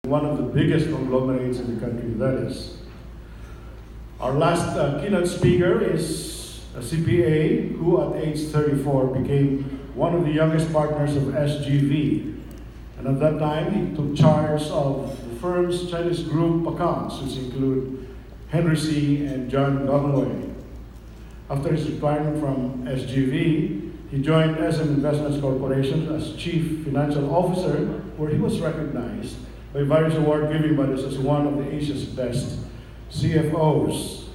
one of the biggest conglomerates in the country, that is. Our last keynote speaker is a CPA who at age 34 became one of the youngest partners of SGV. And at that time, he took charge of the firm's Chinese group accounts, which include Henry C. and John Gomway. After his retirement from SGV, he joined SM Investments Corporation as Chief Financial Officer, where he was recognized by various award-giving bodies as one of the Asia's best CFOs.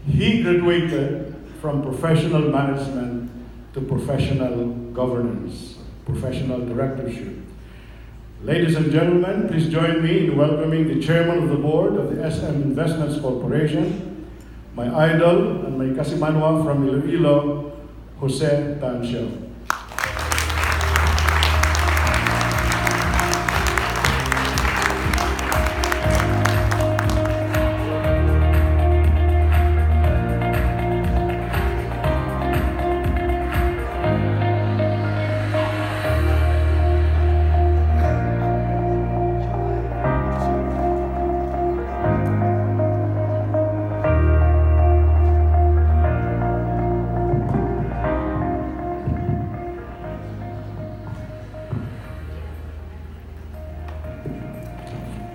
He graduated from professional management to professional governance, professional directorship. Ladies and gentlemen, please join me in welcoming the Chairman of the Board of the SM Investments Corporation, my idol and my kasimanwa from Iloilo, Jose Sio.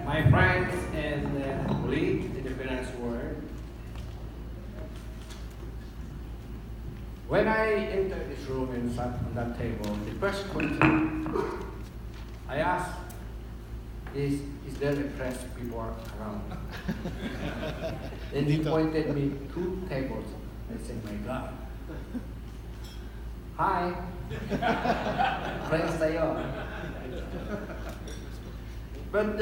My friends and colleagues in the finance world, when I entered this room and sat on that table, the first question I asked is there a press people around? And he pointed me 2 tables. I said, my God. Hi. Friends tayo. But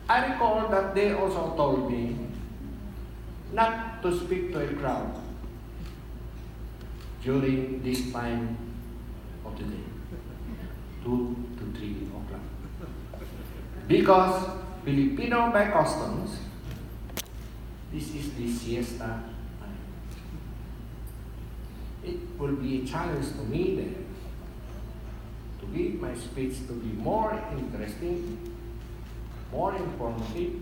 I recall that they also told me not to speak to a crowd during this time of the day, 2 to 3 o'clock. Because Filipino by customs, this is the siesta time. It will be a challenge to me then to give my speech to be more interesting, more informative,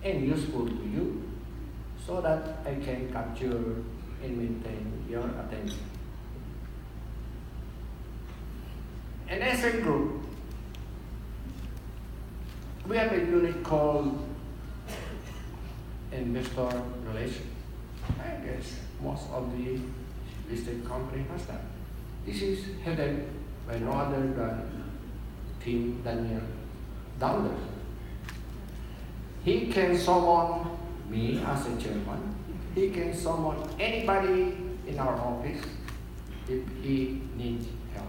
and useful to you, so that I can capture and maintain your attention. An SM group, we have a unit called Investor Relations. I guess most of the listed company has that. This is headed by no other than Tim Daniel Dowler. He can summon me as a chairman. He can summon anybody in our office if he needs help.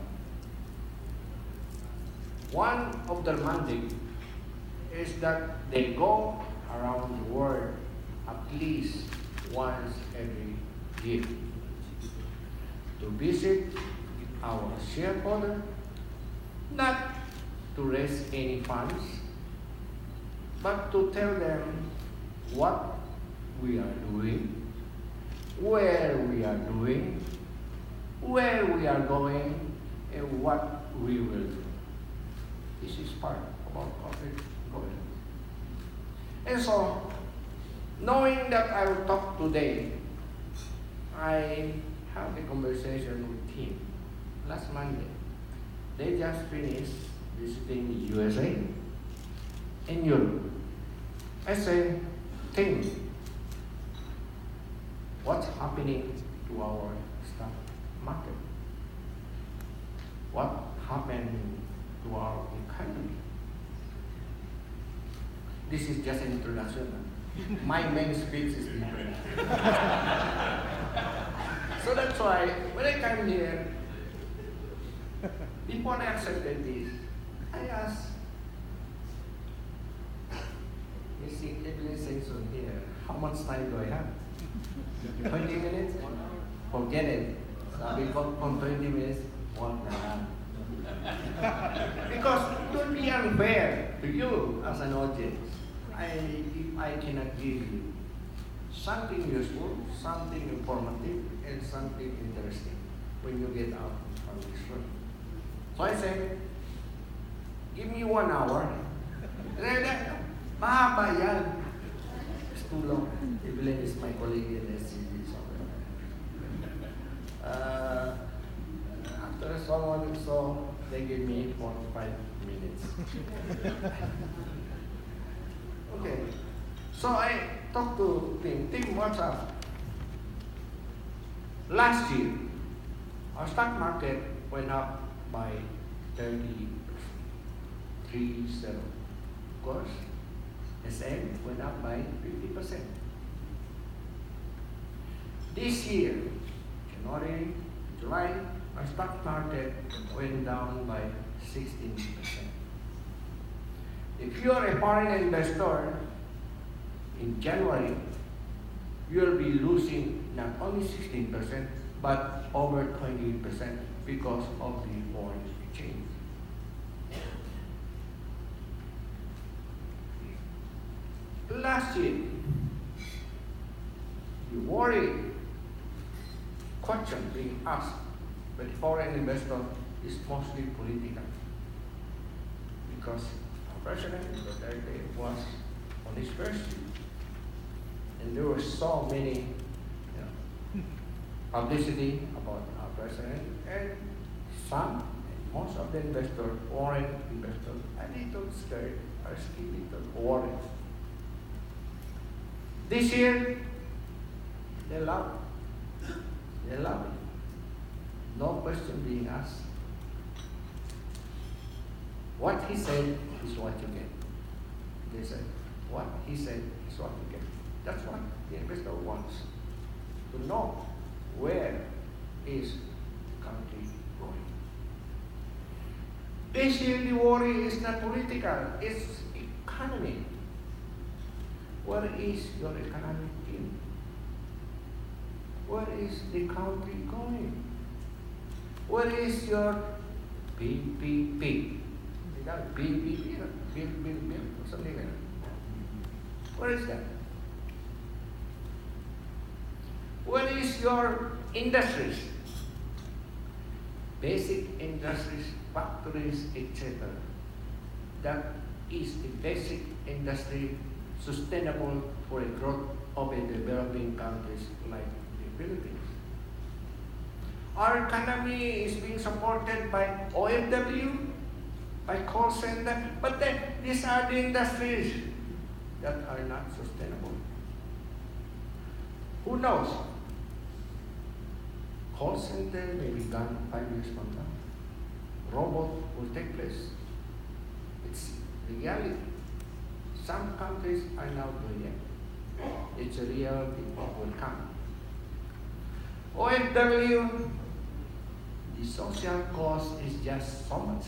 One of their mandate is that they go around the world at least once every year to visit our shareholder, not to raise any funds, but to tell them what we are doing, where we are doing, where we are going, and what we will do. This is part of our corporate governance. And so, knowing that I will talk today, I had a conversation with him last Monday. They just finished visiting the USA and Europe. I said, Tim, what's happening to our stock market? What happened to our economy? This is just an introduction. My main speech is different. So that's why when I came here, before I accepted this, I asked Mrs. Evelyn Simpson here, how much time do I have? 20 minutes? Forget it. Sabi ko, kung 20 minutes, wag na lang. Because it will be unfair to you as an audience. If I cannot give you something useful, something informative, and something interesting when you get out from this room. So I said, Give me 1 hour. Mahaba yan. It's too long. Evelyn is my colleague in SCD. So, after someone saw, they gave me 45 minutes. Okay. So I talked to Tim, what's up? Last year, our stock market went up by 30%. 3-0. Of course, SM went up by 50%. This year, January, July, our stock market went down by 16%. If you are a foreign investor, in January, you'll be losing not only 16%, but over 20% because of the foreign exchange. Last year, the worry question being asked by the foreign investor is mostly political, because our president was on his first year, and there was so many publicity about our president, and most of the investors, foreign investors, are a little scared, are still a little worried. This year, they love it. They love it. No question being asked. What he said is what you get. They said, what he said is what you get. That's what the investor wants, to know where is the country going. This year, the worry is not political, it's economy. Where is your economic team? Where is the country going? Where is your PPP? You got PPP, bill, or something like that. Where is that? Where is your industries? Basic industries, factories, etc. That is the basic industry sustainable for the growth of a developing countries like the Philippines. Our economy is being supported by OFW, by call center, but then these are the industries that are not sustainable. Who knows? Call center may be gone 5 years from now. Robot will take place. It's reality. Some countries are now doing it. It's a reality that will come. OFW, the social cost is just so much.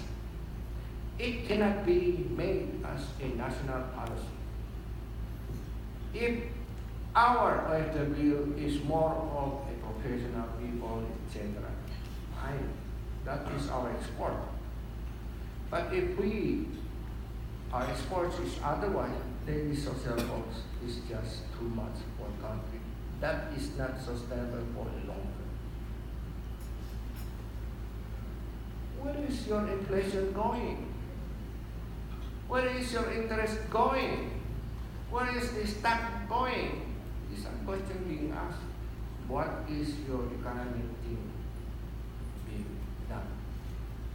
It cannot be made as a national policy. If our OFW is more of a professional people, etc., that is our export. But if our exports is otherwise, then the social cost is just too much for a country. That is not sustainable for the long term. Where is your inflation going? Where is your interest going? Where is the stock going? These are questions being asked. What is your economic team being done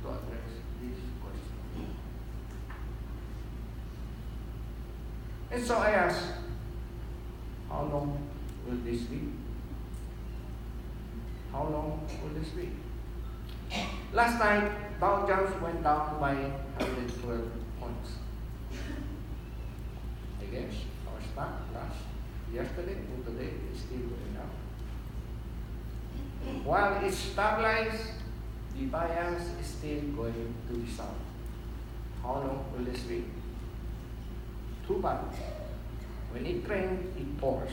to address this question? And so I asked, how long will this be? How long will this be? Last night, Dow Jones went down by 112 points. I guess our stock yesterday and today is still going up. While it stabilized, the bias is still going to the south. How long will this be? Too bad. When it rains, it pours.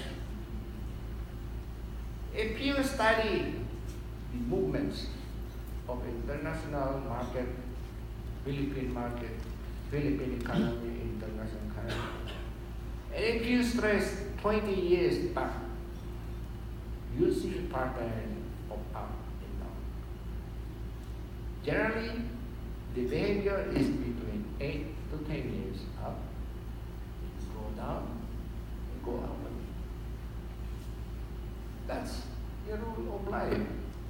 If you study the movements of international market, Philippine economy, international economy, and if you stress 20 years back, you see a pattern of up and down. Generally, the behavior is between 8 to 10 years up, go down, and go up again. That's the rule of life.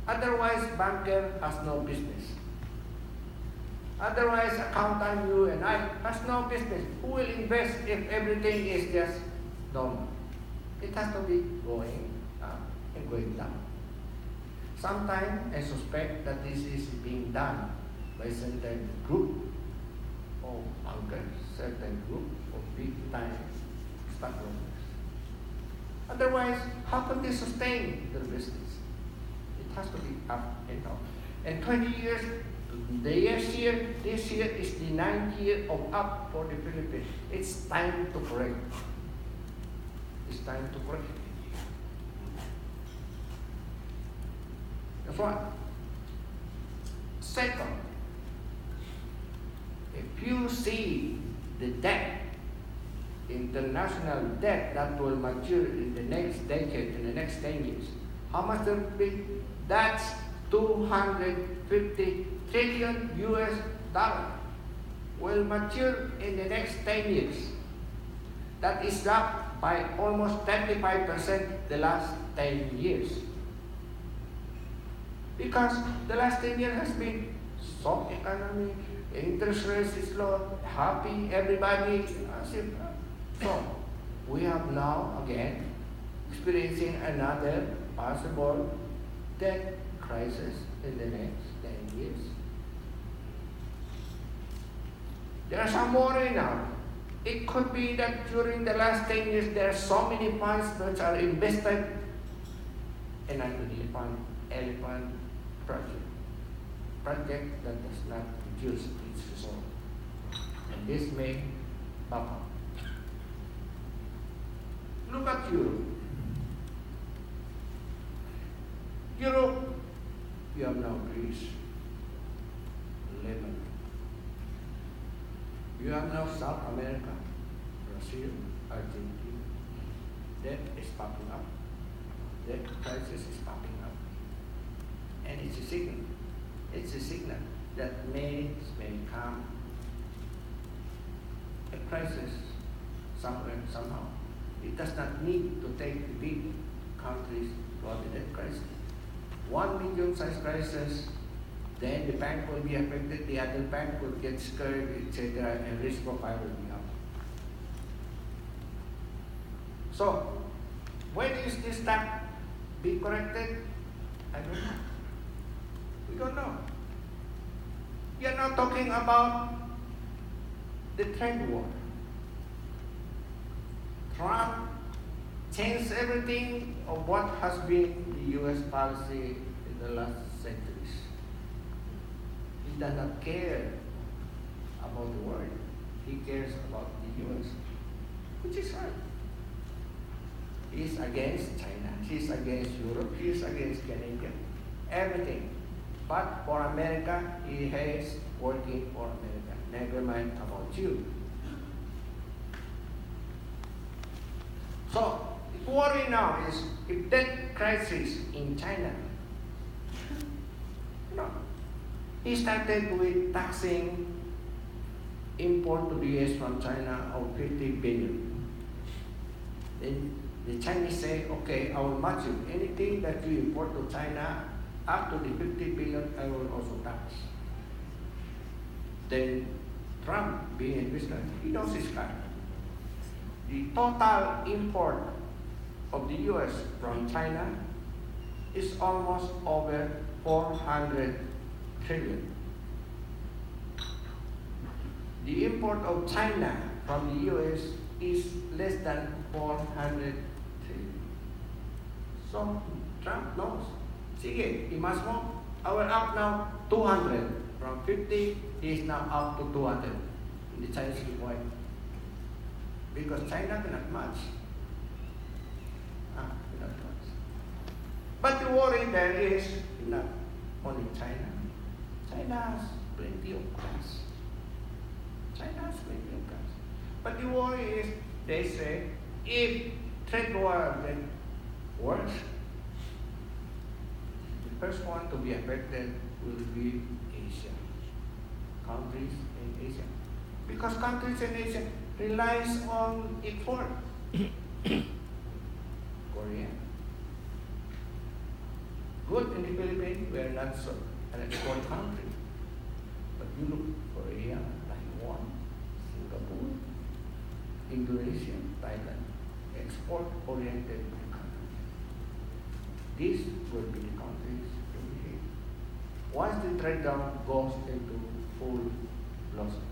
Otherwise, banker has no business. Otherwise, accountant, you and I, has no business. Who will invest if everything is just normal? It has to be going up and going down. Sometimes I suspect that this is being done by certain group of bankers, certain group of big-time stockholders. Otherwise, how can they sustain their business? It has to be up and down. And 20 years, this year is the 9th year of up for the Philippines. It's time to correct. It's time to correct. That's one. Second, if you see the debt, international debt that will mature in the next decade, in the next 10 years, how much will it be? That's 250 trillion US dollar will mature in the next 10 years. That is up by almost 35% the last 10 years. Because the last 10 years has been soft economy, interest rates is low, happy, everybody. So, we have now again experiencing another possible debt crisis in the next 10 years. There are some worry now. It could be that during the last 10 years, there are so many funds that are invested in an elephant project that does not produce its result. And this may pop up. Look at Europe. Europe, you have now Greece, Lebanon. You have now South America, Brazil, Argentina. Debt is popping up. Debt crisis is popping up. And it's a signal. It's a signal that may come a crisis somewhere, somehow. It does not need to take the big countries to have the debt crisis. One medium-sized crisis, then the bank will be affected, the other bank will get scared, etc., and risk profile will be up. So, when is this debt be corrected? I don't know. We don't know. We are not talking about the trade war. Trump changed everything of what has been the U.S. policy in the last centuries. He does not care about the world. He cares about the U.S., which is right. He is against China. He is against Europe. He is against Canada. Everything. But for America, he is working for America. Never mind about you. So, the worry now is if that crisis in China, he started with taxing import to the US from China of 50 billion. Then the Chinese say, okay, I will match you. Anything that you import to China up to the 50 billion, I will also tax. Then Trump, being a businessman, he knows his guy. The total import of the US from China is almost over 400 trillion. The import of China from the US is less than 400 trillion. So Trump knows. Sige, he must move. We're up now 200. From 50, he is now up to 200 in the Chinese viewpoint. Because China cannot match. Cannot match. But the worry there is not only China. China has plenty of gas. China has plenty of gas. But the worry is, they say, if trade war then works, the first one to be affected will be Asia. Countries in Asia. Because countries and nations relies on export. Korea. Good in the Philippines, we are not so an export country. But you look Korea, Taiwan, Singapore, Indonesia, Thailand, export-oriented countries. These will be the countries to behave. Once the trade down goes into full blossom.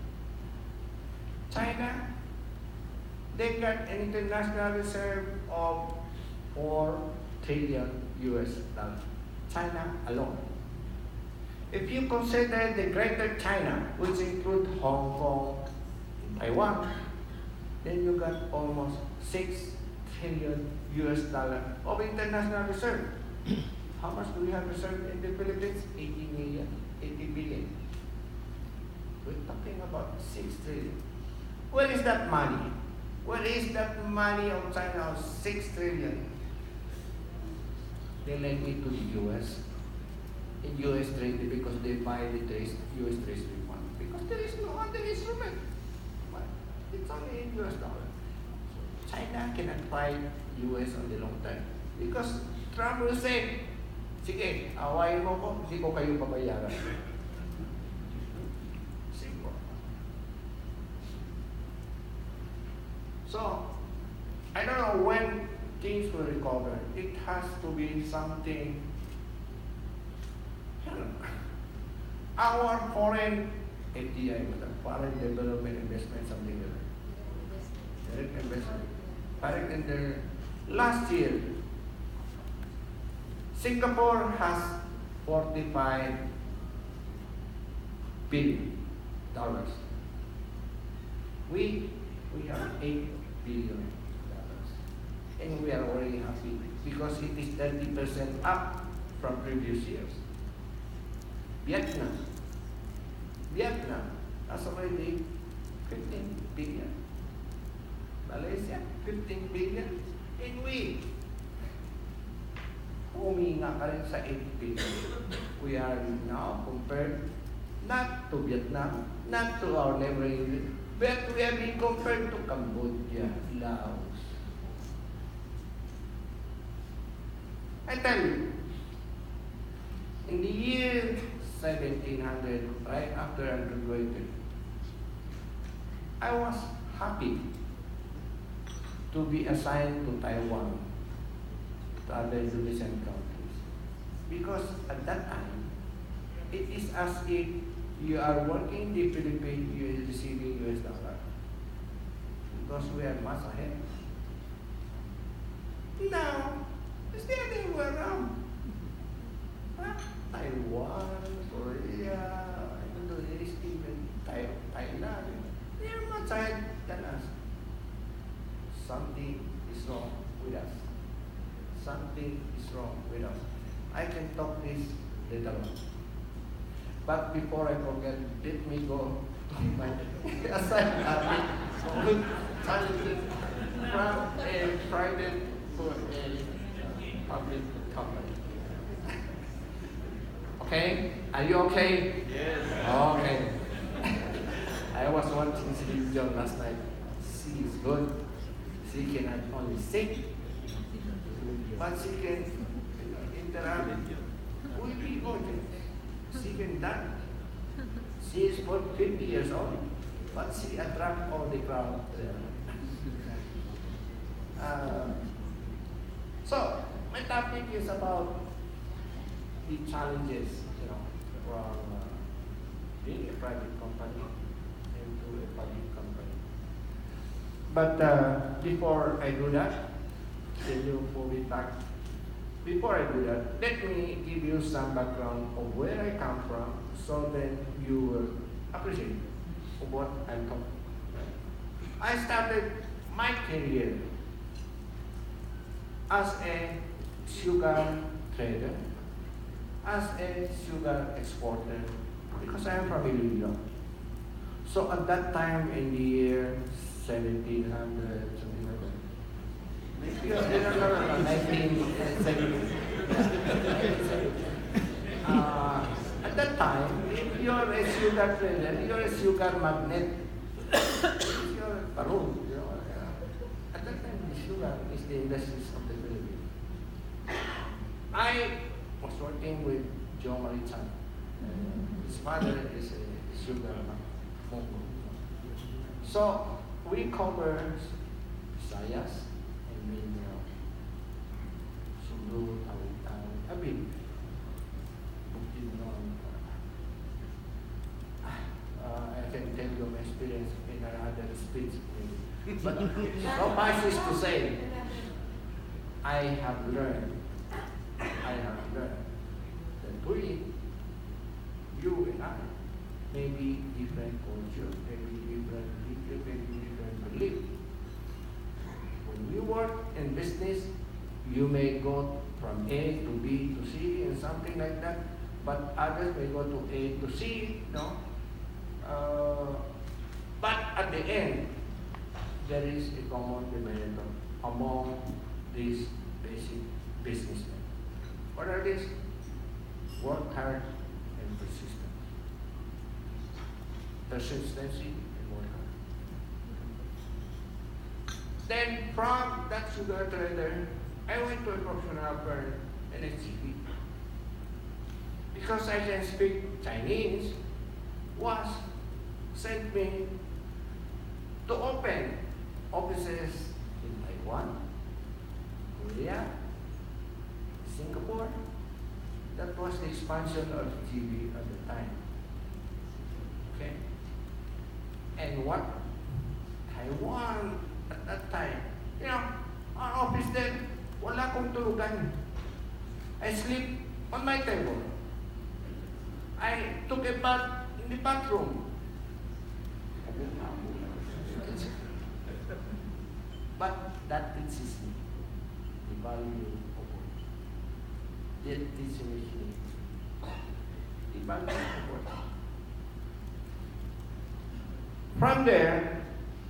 China, they got an international reserve of 4 trillion US dollars. China alone. If you consider the greater China, which includes Hong Kong and Taiwan, then you got almost 6 trillion US dollar of international reserve. How much do we have reserved in the Philippines? 80 billion. We're talking about 6 trillion. Where is that money? Where is that money of China of 6 trillion? They lend it to the US. In US Treasury because they buy the US Treasury fund. Because there is no other instrument. But it's only in US dollar. So China cannot buy US on the long term. Because Trump will say, sige, awayin mo ko, hindi ko kayo pabayaran. Simple. So, I don't know when things will recover. It has to be something. Our foreign FDI, foreign development investment, something like that. Direct investment. Direct in the last year, Singapore has $45 billion. We have $8 billion. And we are already happy because it is 30% up from previous years. Vietnam has already 15 billion. Malaysia, 15 billion. And we, huminga ka rin sa 8 billion. We are now compared not to Vietnam, not to our neighboring, but we are being compared to Cambodia, Laos. I tell you, in the year 1700, right after I graduated, I was happy to be assigned to Taiwan, to other Indonesian countries. Because at that time, it is as if you are working in the Philippines, you are receiving US dollar. Because we are much ahead. Now, it's the other way around. Taiwan, Korea, Indonesia, even Thailand, they are much ahead than us. Something is wrong with us. Something is wrong with us. I can talk this later on. But before I forget, let me go to my assignment good challenges from a private to a public company. Okay? Are you okay? Yes. Okay. I was watching Steve Jobs last night. She is good. She cannot only sing, but she can interact with people. She can dance. She is 50 years old, but she attracts all the crowd. So, my topic is about the challenges, from being a private company into a public company. But before I do that, can you move it back? Before I do that, let me give you some background of where I come from, so then you will appreciate what I'm talking about. I started my career as a sugar trader, as a sugar exporter, because I am from Iloilo. So at that time in the year 1700, something like that. No, 1970. At that time, if you're a sugar trader, you're a sugar magnet. It's your parole, you know. At that time, the sugar is the industries of the Philippines. I was working with Joe Marichan. His father is a sugar mogul. So we cover Visayas and Mindanao, Sulu, Awitan, a bit. I can tell you my experience in another speech maybe. But suffice to say, I have learned that we, you and I, may be different culture, maybe different religion, maybe different belief. When we work in business, you may go from A to B to C and something like that, but others may go to A to C, no? But at the end, there is a common denominator among these basic businessmen. What are these? Work hard and persistence. Persistency and work hard. Then from that sugar trader, I went to a professional firm in HCP. Because I can speak Chinese, was sent me to open offices in Taiwan, Korea, Singapore. That was the expansion of GB at the time. Okay? And what Taiwan at that time, you know, our office there, wala akong tulugan. I sleep on my table. I took a bath in the bathroom. But that teaches me the value of work. That teaches me the value of work. From there,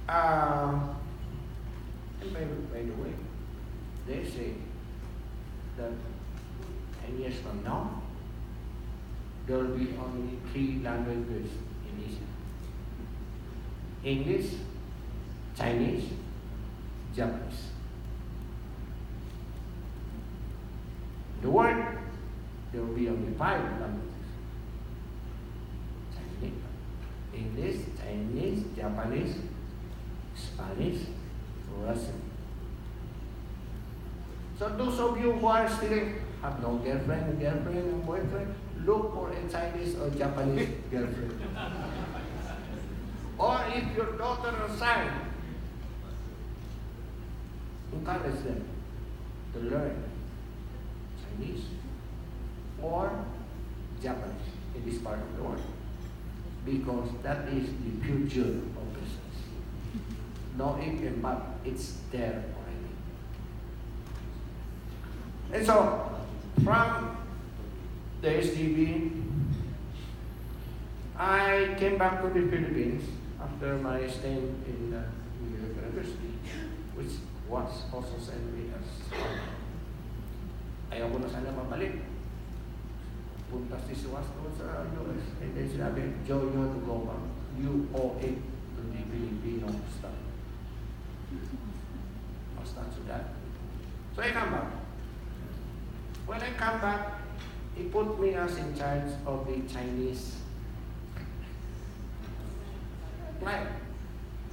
and by the way, they say that 10 years from now, there will be only 3 languages in Asia: English, Chinese, Japanese. The world, there will be only 5 languages: Chinese, English, Chinese, Japanese, Spanish, Russian. So those of you who are still have no girlfriend, and boyfriend, look for a Chinese or Japanese girlfriend. Or if your daughter or son, encourage them to learn Chinese or Japanese in this part of the world, because that is the future of business. No if and but, it's there already. And so, from the SDB, I came back to the Philippines after my stay in the university, which was also sent me as ayaw ko na sana mabalik. Punta si Suwas doon sa US. And then sinabi, Joe, you have to go back. You owe it to the Filipino staff. I'll start with that. So I come back. When I come back, he put me as in charge of the Chinese client,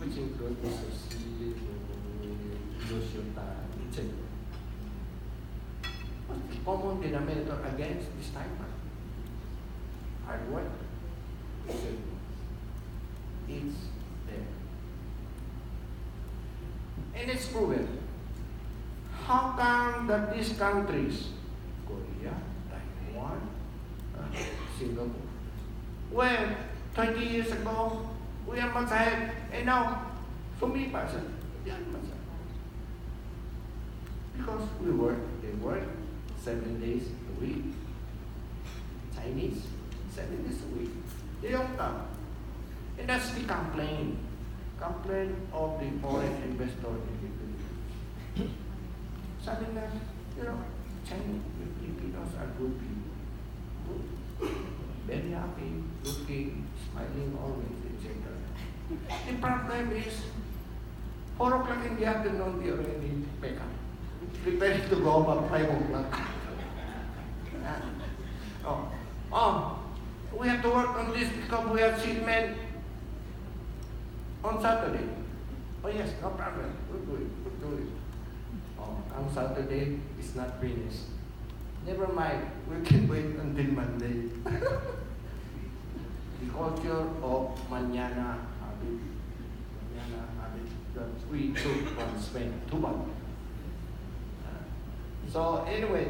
which includes Jose Sio, etc. What's the common denominator against this type? Hard work. It's there. And it's proven. How come that these countries, Korea, Taiwan, Singapore, when 20 years ago, we are much ahead, and now, sumipa sila. Yan much ahead. Because they work 7 days a week. Chinese, 7 days a week. They don't come. And that's the complaint. Complaint of the foreign investor in the Philippines. Sabi na, you know, Chinese, Filipinos are good people. Good. Very happy, looking, smiling always, etc. The problem is, 4 o'clock in the afternoon, they already wake up. Preparing to go up at 5 o'clock. We have to work on this because we have shipment on Saturday. Oh yes, no problem. We'll do it. On Saturday, it's not finished. Never mind, we can wait until Monday. The culture of mañana habit that we took from Spain, too bad. So anyway,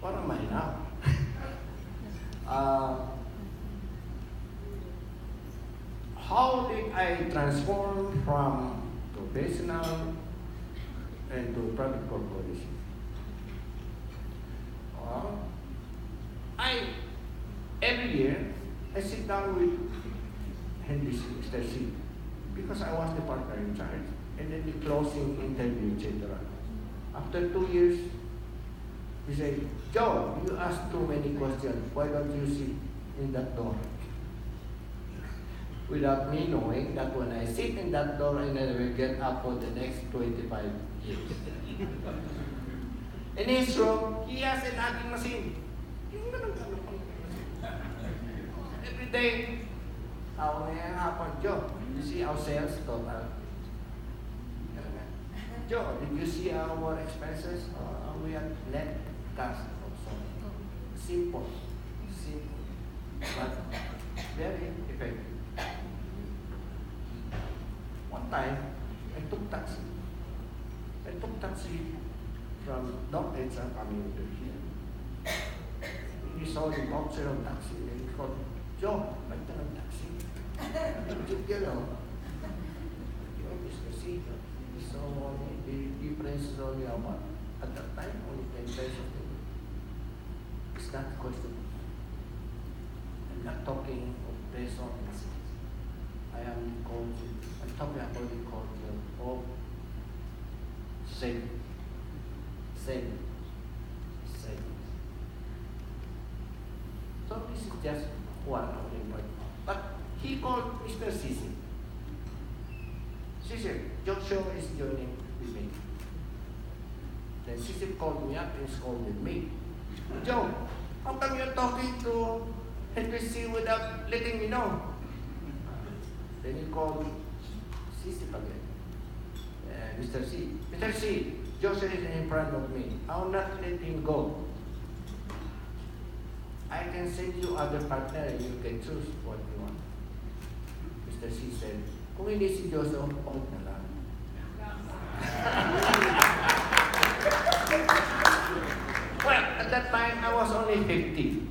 what am I now? How did I transform from professional and to private corporation? Every year I sit down with Mr. C because I was the partner in charge, and then the closing interview, etc. After 2 years, we say, Joe, you ask too many questions. Why don't you sit in that door? Without me knowing that when I sit in that door, I never get up for the next 25 years. In his room, he has an adding machine. Every day, how may happen, Joe? You see our sales total. Joe, did you see our expenses? We have net cash also. Simple, but very effective. One time, I took taxi from North Edsa coming to here. He saw the boxer of taxi and he called, Joe, ba't ka ng taxi? You know, Mr. C. So the difference is only about, at that time, only 10 pesos. It's not a question. I'm not talking of peso and cents. I'm talking about the culture of saving. So this is just one of the point. But he called Mr. Sisi. Sisi, Joshua is joining with me. Then Sisi called me up and scolded me. Joe, how come you're talking to NPC without letting me know? Then he called Sisi again. Mr. C. Mr. C, Joshua is in front of me. I will not let him go. I can send you other partner and you can choose what you want. Mr. C said, kung hindi si Joshua, out na lang. Well, at that time, I was only 50.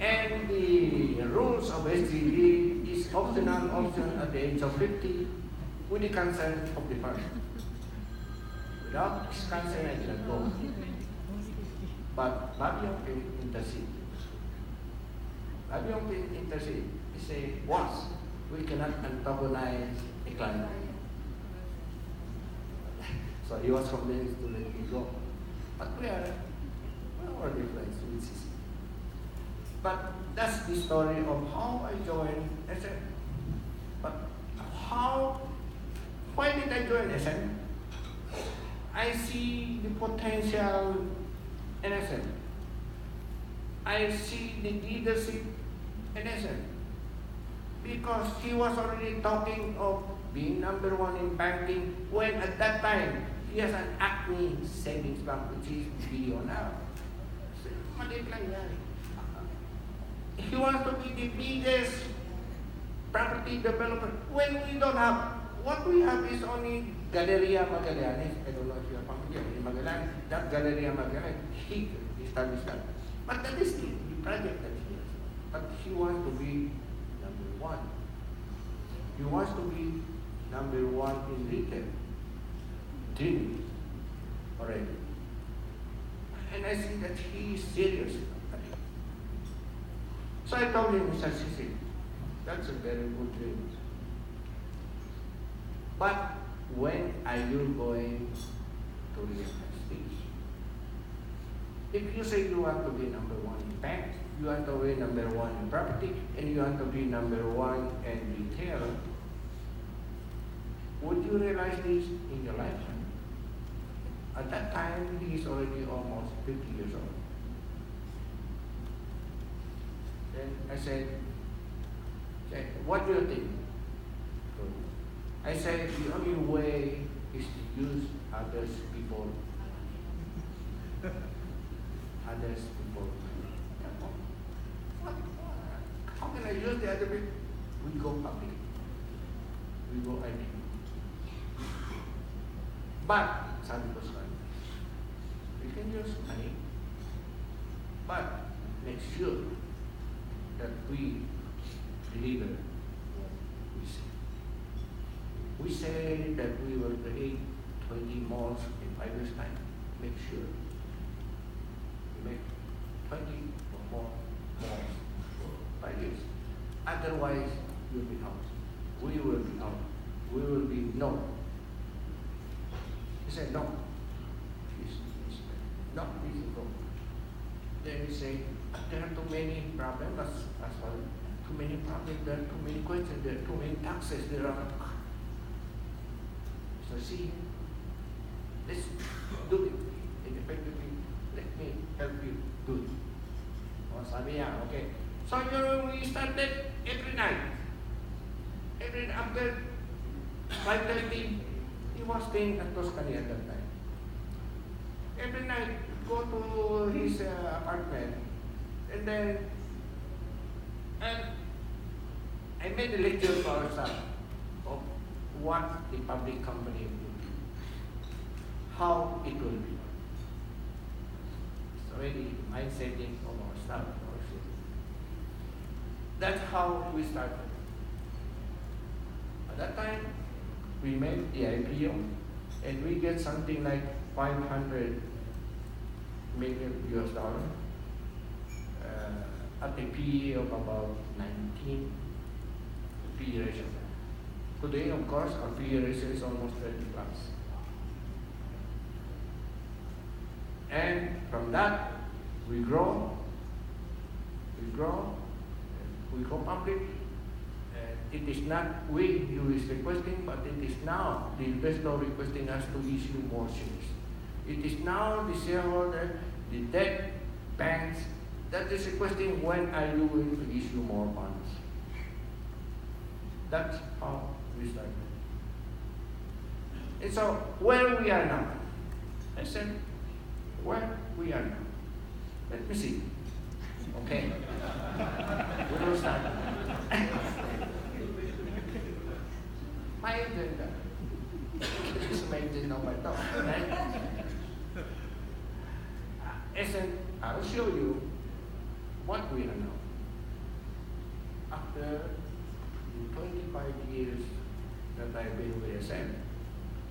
And the rules of SGD is optional option at the age of 50 with the consent of the partner. Without his consent, I cannot go. But Babiong can intercede. Babiong can intercede. He say, boss, we cannot antagonize a client. So he was convinced to let me go. But we are different with CC. But that's the story of how I joined SM. But why did I join SM? I see the potential in SM. I see the leadership in SM. Because he was already talking of being number one in banking when at that time he has an Acme savings bank which is billion now. So, maliit lang yan. He wants to be the biggest property developer when we don't have. What we have is only Galleria Magallanes. I don't know if you are familiar in Magallanes. That Galleria Magallanes, he established that. But that is the project that he has. But he wants to be number one. He wants to be number one in retail. Dreaming already. And I see that he is serious about it. So I told him, Mr. Sisi, that's a very good dream. But when are you going to realize this? If you say you want to be number one in bank, you want to be number one in property, and you want to be number one in retail, would you realize this in your lifetime? At that time, he is already almost 50 years old. Then I said, what do you think? I said, the only way is to use others people. Others people. What? How can I use the other people? We go public. We go ID. But, sabi ko sa kanya, we can use money, but make sure that we deliver what we say. We say that we will create 20 malls in 5 years' time. Make sure we make 20 or more malls for 5 years. Otherwise, you'll be out. We will be out. We will be no. He said, no. Please, no, please go. Then he said, there are too many problems as well. Too many problems, there are too many questions, there are too many taxes, there are. So see, let's do it. And effectively, let me help you do it. O sabi niya, okay. So we started every night. After 5:30, he was staying at Tuscany at that time. Every night, go to his apartment, and then, I made a lecture to ourselves of what the public company will be, how it will be. It's already mind-setting of our staff. That's how we started. At that time, we made the IPO, and we get something like $500 million at a PE of about 19 PE ratio. Today, of course, our PE ratio is almost 30 plus. And from that, we grow, we go public. It is not we who is requesting, but it is now the investor requesting us to issue more shares. It is now the shareholder, the debt banks that is requesting, when are you going to issue more funds? That's how we started. And so, where we are now, I said, where we are now. Let me see. Okay. We will start. My agenda. This is my agenda of my talk, right? I'll show you what we are now. After the 25 years that I've been with SM,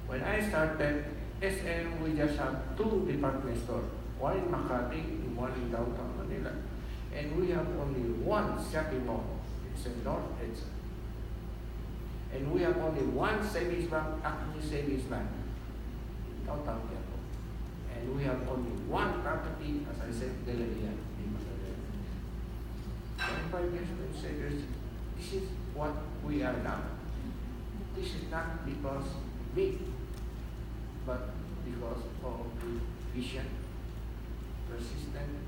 when I started, SM, we just have 2 department stores, one in Makati and one in downtown Manila. And we have only 1 shopping mall. It's in North Edsa. And we have only 1 savings bank, Acme Savings Bank, in downtown Quiapo. And we have only 1 property, as I said, Delaria, in Manila. 25 years ago, say this is what we are now. This is not because of me, but because of the vision, persistence,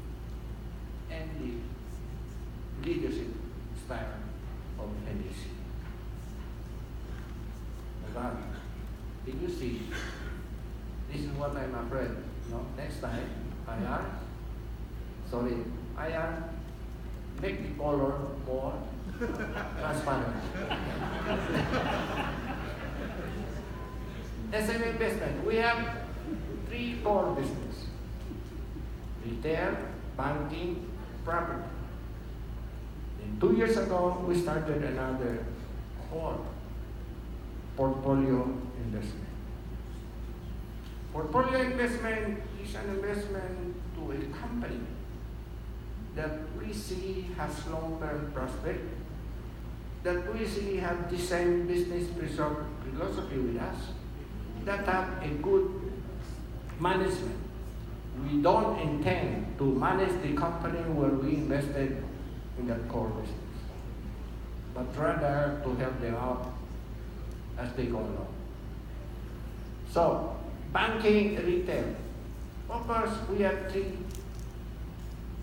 and the leadership style of NDC. God, did you see? This is what I'm afraid. No? Next time, IR, make the color more transparent. SM investment, we have 3 core business: retail, banking, property. And 2 years ago, we started another core: portfolio investment. Portfolio investment is an investment to a company that we see has long-term prospect, that we see have the same business philosophy with us, that have a good management, we don't intend to manage the company where we invested in that core business, but rather to help them out as they go along. So, banking, retail. Of course, we have three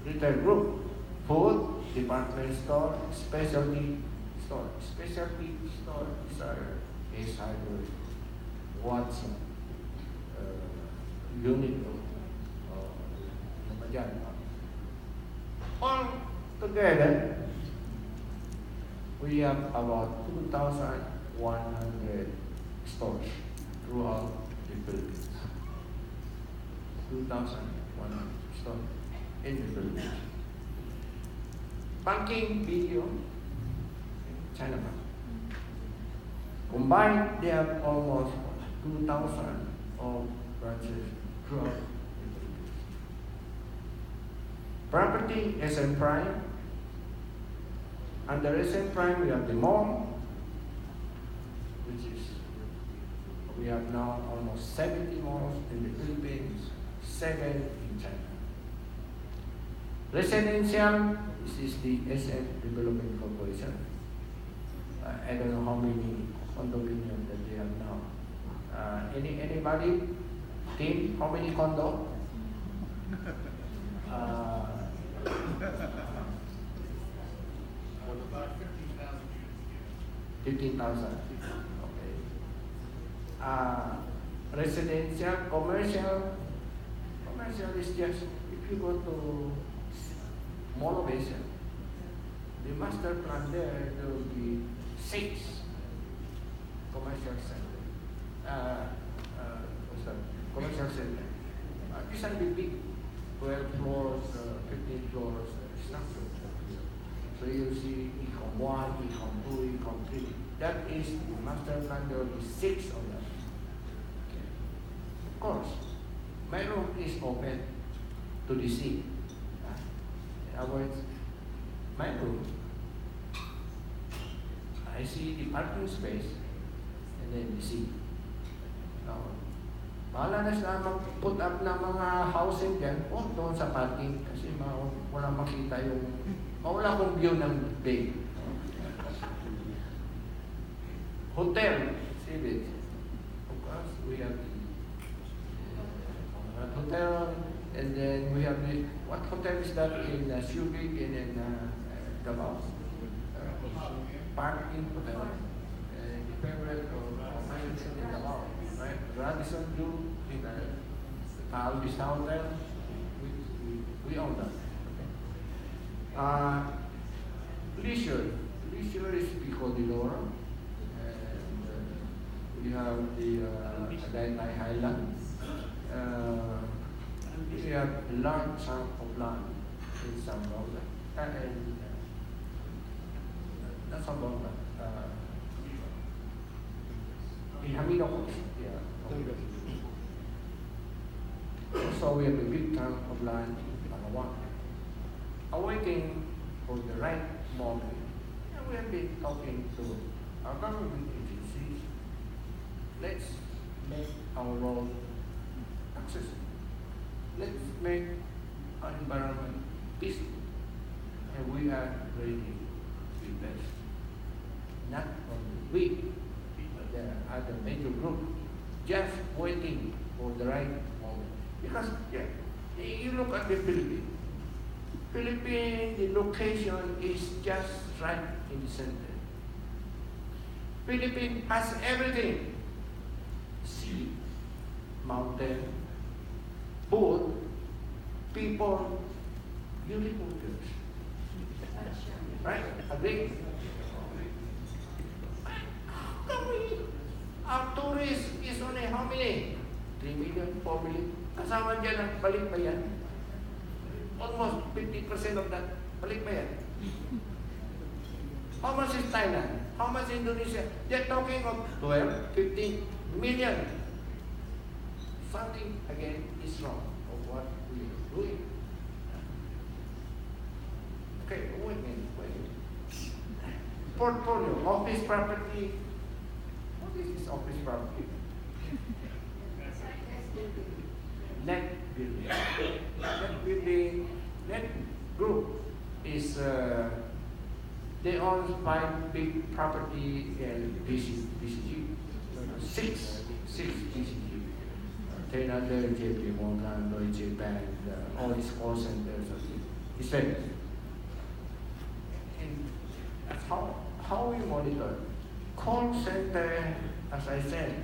retail group: food, department store, specialty store. Specialty stores are Ace Hardware, Watson, Uniqlo, all together, we have about 2,100 stores throughout the Philippines. 2,100 stores in the Philippines. Banking, video, China Bank. Combined, they have almost 2,000 of branches throughout the Philippines. Property, SM Prime. Under SM Prime, we have the mall, which is, we have now almost 70 malls in the Philippines, 7 in China. Residential, this is the SM Development Corporation. I don't know how many condominiums that they have now. Anybody? Team, how many condo? 15,000. Okay. Residential, commercial is just, if you go to Monovation, the master plan there will be 6 commercial center. Commercial center. These are the big 12 floors, 15 floors structure. So you see Econ 1, Econ 2, Econ 3. That is the master plan, there will be 6 of them. Okay. Of course, my room is open to the sea. In other words, my room, I see the parking space and then the sea. Now, bahala na sila mag-put up ng mga housing dyan, doon sa parking kasi wala makita yung, wala akong view ng bay. Hotel, see it. Of course, we have the hotel, and then we have the, what hotel is that in Subic and in Davao? Parking hotel. The favorite of mine is in Davao, right? Radisson Blue in Alvis Hotel. We own that. Leisure is Pico de Loro. We have the Daytay Highland. We have a large chunk of land in Zamboanga. Not Zamboanga. In Hamilocos. Yeah. So we have a big chunk of land in Palawan. Awaiting for the right moment. And we have been talking to our government agencies. Let's make our road accessible. Let's make our environment peaceful. And we are ready to invest. Not only we, but there are other major groups just waiting for the right moment. Because, you look at the Philippines. The location is just right in the center. Philippines has everything. Sea, mountain, food, people, beautiful girls. Right? Agree? How come our tourists is only how many? 3 million, 4 million. Kasama dyan ang balik ba yan? Almost 50% of that. Balik ba yan? How much is Thailand? How much Indonesia? They're talking of 12, 15 million. Something again is wrong of what we are doing. Okay, wait a minute. Portfolio, office property. What is this office property? Net building. That group is, they own 5 big property and BCG, six BCG, Taylor, JP Morgan, Deutsche Bank, all these call centers, it's famous. And that's how we monitor. Call center, as I said,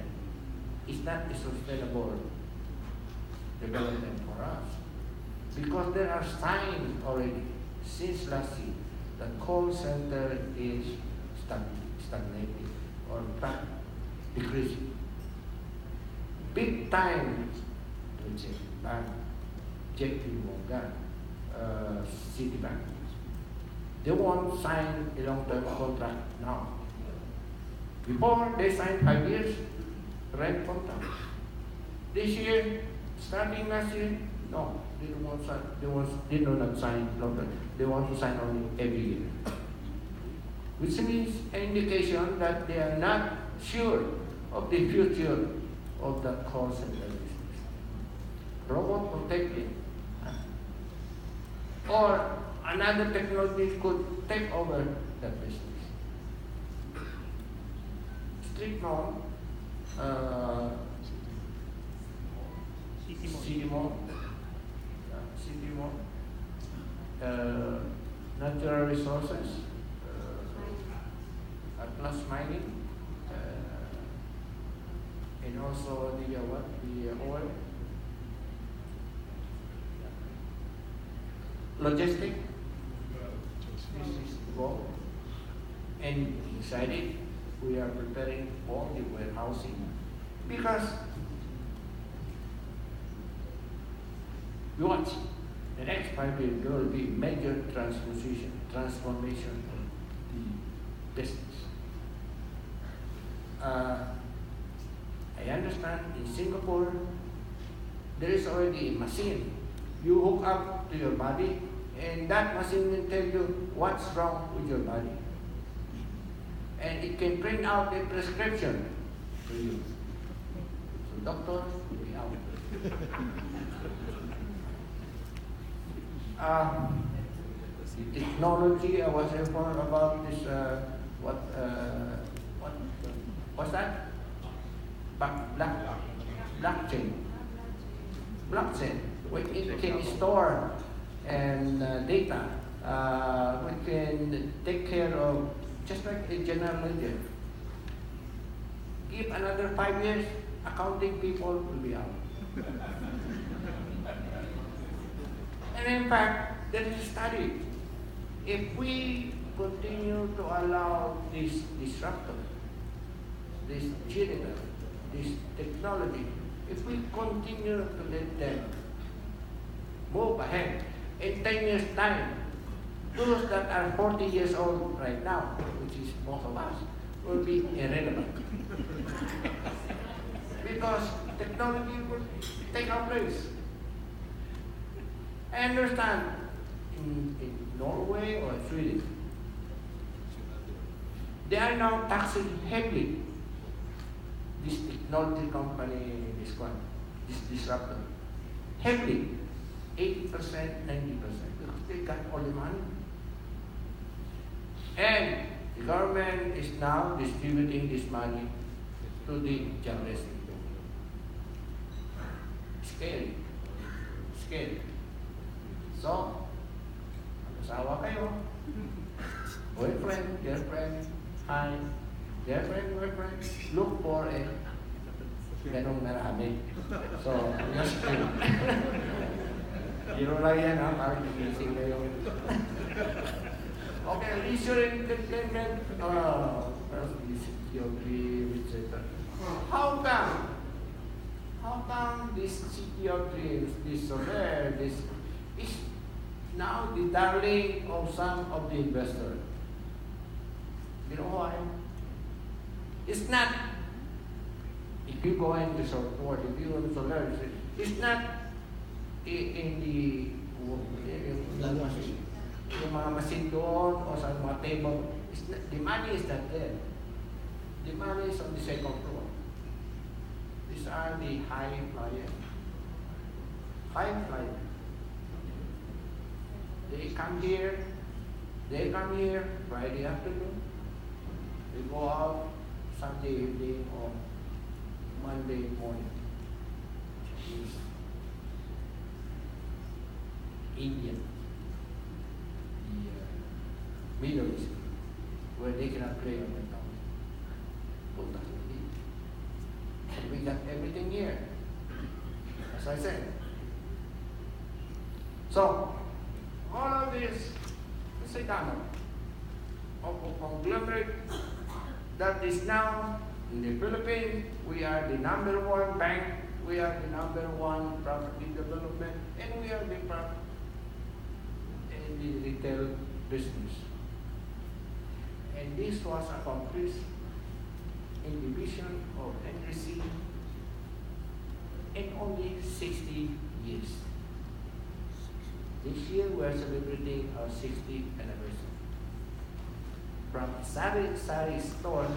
is not a sustainable development for us. Because there are signs already, since last year, that call center is stagnating or in fact decreasing. Big time, let's say, bank, JP Morgan, Citibank, they won't sign a long-term contract now. Before, they signed 5 years rent contract. This year, starting last year, no, they don't want sign, they do not sign long-term. They want to sign only every year. Which means an indication that they are not sure of the future of the call center business. Robot will take it. Or another technology could take over that business. Street mall, city mall, natural resources, plus mining, and also the oil, logistic. This is involved, and inside it, we are preparing all the warehousing because we watch the next 5 years there will be major transformation of the business. I understand in Singapore there is already a machine. You hook up to your body and that machine will tell you what's wrong with your body. And it can print out a prescription to you. So doctor will be out. The technology I was informed about this, what's that? Blockchain. Blockchain. It can store and data. We can take care of just like a general ledger. Give another 5 years, accounting people will be out. And in fact, there is a study. If we continue to allow this disruptor, this cheater, this technology, if we continue to let them move ahead, in 10 years' time, those that are 40 years old right now, which is most of us, will be irrelevant. Because technology will take our place. I understand in Norway or Sweden, they are now taxing heavily this technology company, this disruptor, heavily, 80%, 90%, because they got all the money. And the government is now distributing this money to the jobless people. Scary. Scary. So, mag-asawa kayo, boyfriend, girlfriend, hi, girlfriend, boyfriend, look for a ganong narami. So, just kidding. Zero lang yan, ha? Parang gigising na yung... Okay, leisure and entertainment, etc. How come this city of dreams, this solar, this is now the darling of some of the investors? You know why? It's not, if you go into support, if you go to solar, it's not in the yung mga machine doon o sa mga table, the money is not there. The money is on the second floor. These are the high flyer. pipeline. They come here Friday afternoon, they go out Sunday evening or Monday morning. Is India, the Middle East, where they cannot play on the town. Totally. And we got everything here, as I said. So, all of this is a tunnel of a conglomerate that is now in the Philippines. We are the number one bank, we are the number one property development, and we are the in the retail business. And this was accomplished in the vision of NRC in only 60 years. This year we are celebrating our 60th anniversary. From sari store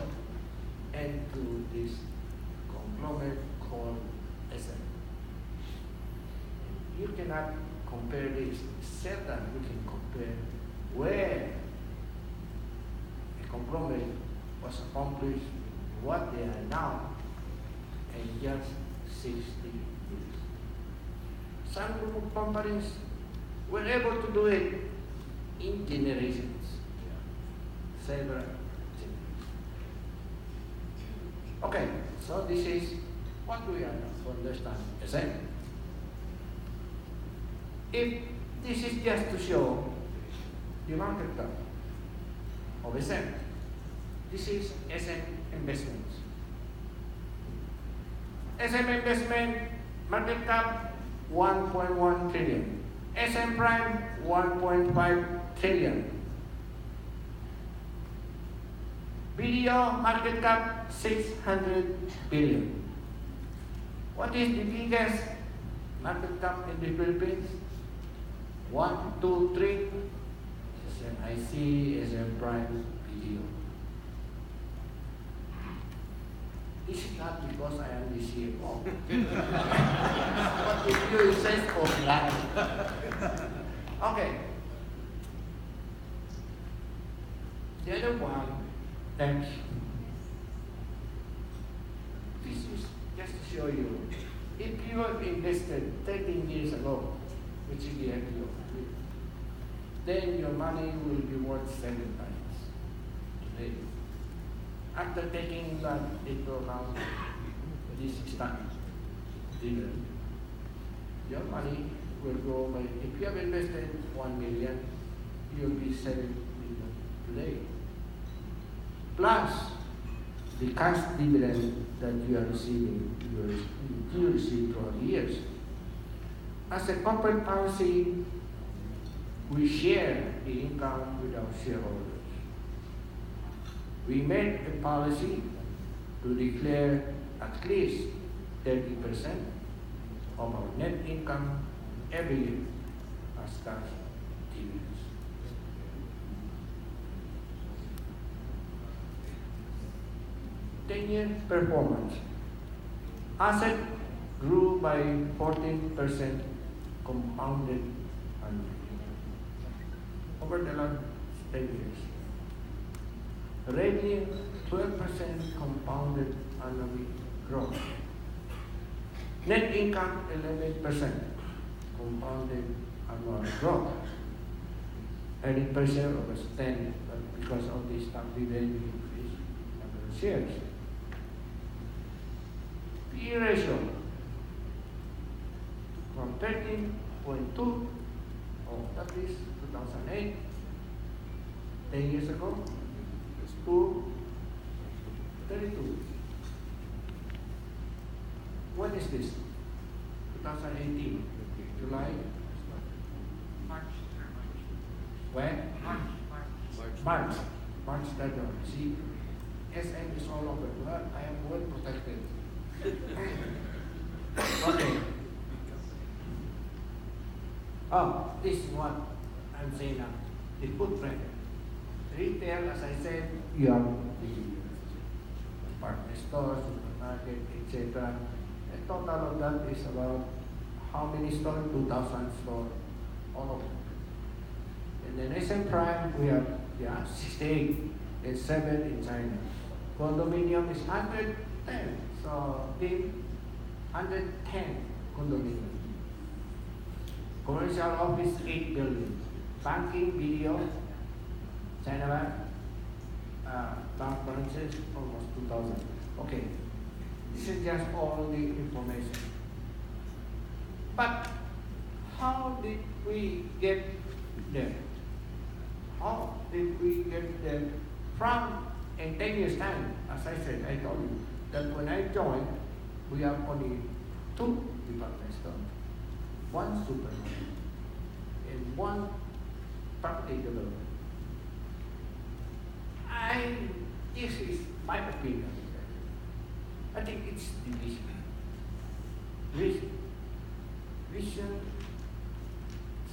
and to this conglomerate called SM. You cannot compare this. Seldom you can compare where a conglomerate was accomplished, what they are now, in just 60 years. Some group of companies were able to do it in generations. Several generations. Okay, so this is what we are to understand SM. If this is just to show the market cap of SM, this is SM Investments. SM Investment market cap 1.1 trillion. SM Prime 1.5 trillion. BDO market cap 600 billion. What is the biggest market cap in the Philippines? 1, 2, 3. SMIC, SM Prime, BDO. This is not because I am the CFO. But if you say for life. Okay. The other one, thanks. This is just to show you. If you have invested 13 years ago, which is the IPO, then your money will be worth 7 times today. After taking that into account, this stock dividend, your money will grow by, if you have invested 1 million, you'll be 7 million today. Plus the cash dividend that you are receiving, you receive throughout the years. As a corporate policy, we share the income with our shareholders. We made a policy to declare at least 30% of our net income every year as cash dividends. Ten-year performance. Asset grew by 14% compounded annually over the last 10 years. Revenue, 12% compounded annually growth. Net income, 11% compounded annual growth. Earnings per share was 10, but because of the stock dividend, we increased the number of shares. PE ratio from 13.2, that is 2008, 10 years ago, to 32. When is this? 2018, July? March. When? March. March that one. See, SM is all over. Well, I am well protected. Okay. Oh, this is what I'm saying now. The footprint. Retail, as I said, you have the department stores, supermarket, etc. The total of that is about how many stores? 2,000 stores all over. And then SM Prime, we have 68 and 7 in China. Condominium is 110. So big 110 condominium. Commercial office 8 buildings. Banking, video, China bank branches almost 2,000. Okay, this is just all the information. But how did we get there? How did we get there from in 10 years' time? As I said, I told you that when I joined, we have only 2 department stores, 1 supermarket, and 1 property developer. This is my opinion. I think it's division. Vision,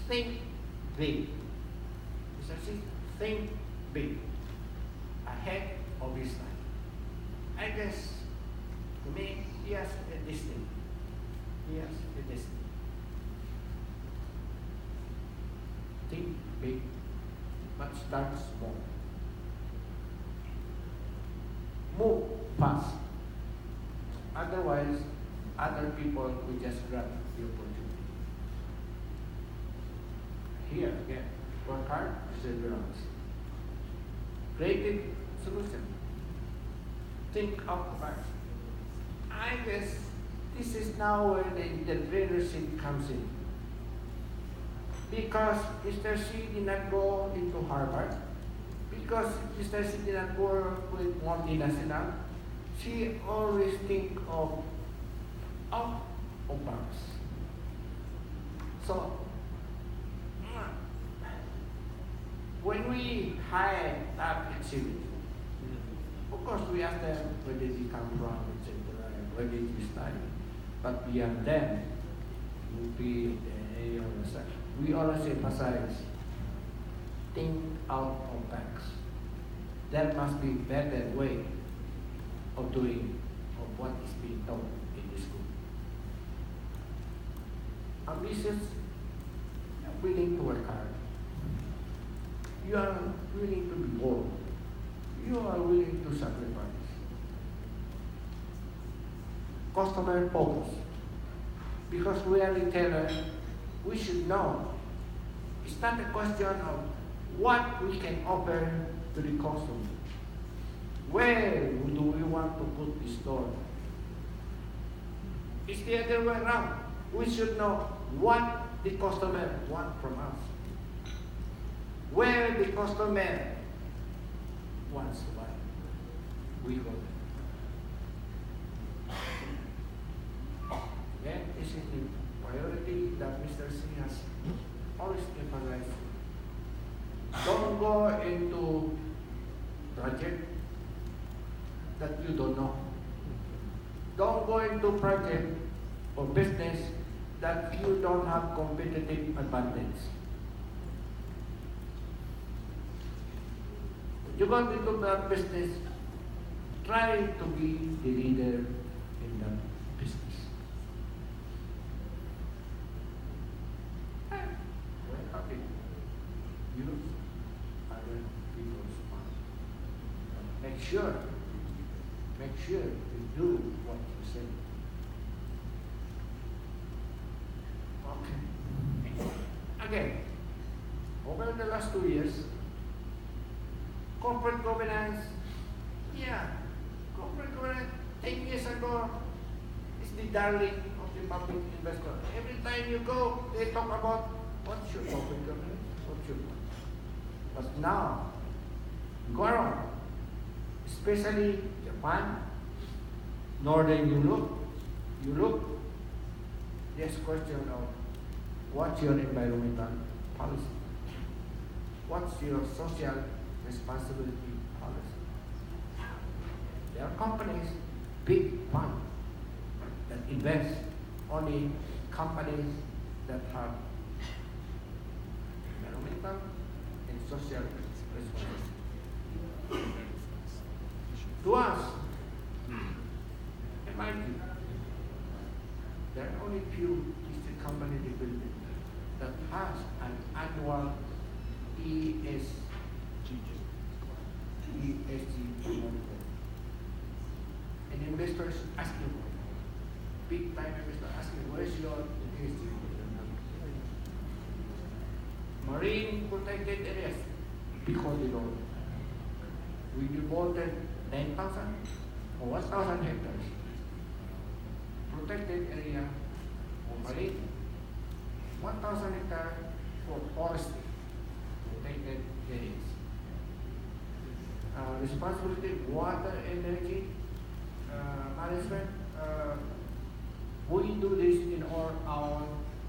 think big. Think big. Ahead of his time. I guess, to me, he has a destiny. He has a destiny. Think big, but start small. Move fast. Otherwise, other people will just grab the opportunity. Here again, work hard, perseverance. Creative solution. Think out the box. I guess this is now where the entrepreneurship comes in. Because Mr. C did not go into Harvard, because Mr. C did not work with multinational, she always think of out of box. So, when we hire top exhibitors, of course we ask them where did you come from, etc., where did you study. But beyond them, we always emphasize think out of box. That must be better way of doing of what is being taught in the school. Ambitious, willing to work hard. You are willing to be bold. You are willing to sacrifice. Customer focus. Because we are retailer, we should know. It's not a question of what we can offer to the customer. Where do we want to put the store? It's the other way around. We should know what the customer wants from us. Where the customer wants to buy, we go there. Again, this is the priority that Mr. C has always emphasized. Don't go into project that you don't know. Don't go into project or business that you don't have competitive advantage. You go into that business, try to be the leader in that business. We're happy. Use other people's money. Make sure you do what you say. Okay. Again, over the last 2 years, corporate governance, corporate governance 10 years ago is the darling of the public investor. Every time you go, they talk about what should corporate governance, what should. But now, go around, especially Japan, Northern Europe, there's question of what's your environmental policy? What's your social responsibility policy? There are companies, big funds, that invest only companies that have environmental and social responsibility. To us, in my view, there are only few listed company in the Philippines that has an annual ESG report. And investors asking, big time investors asking, where's your ESG? Marine protected areas, because you know, we devoted 9,000 or 1,000 hectares protected area for marine, 1,000 hectares for forestry, protected areas. Responsibility, water, energy management. We do this in all our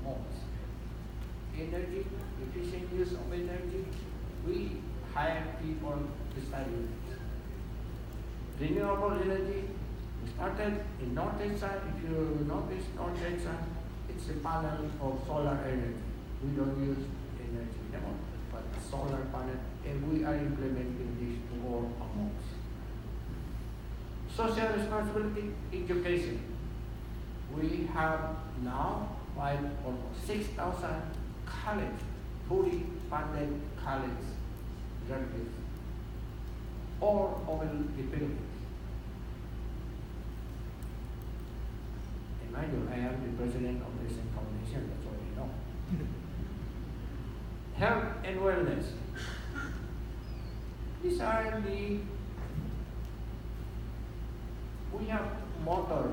homes. Energy, efficient use of energy. We hire people to study this. Renewable energy. We started in northeast side. If you notice northeast side, it's a panel of solar energy. We don't use energy anymore, but a solar panel, and we are implementing this to all our homes. Social responsibility, education. We have now almost 6,000 college, fully funded college graduates all over the Philippines. And mind you, I am the president of the same foundation, that's all you know. Health and wellness. These are the, we have motor,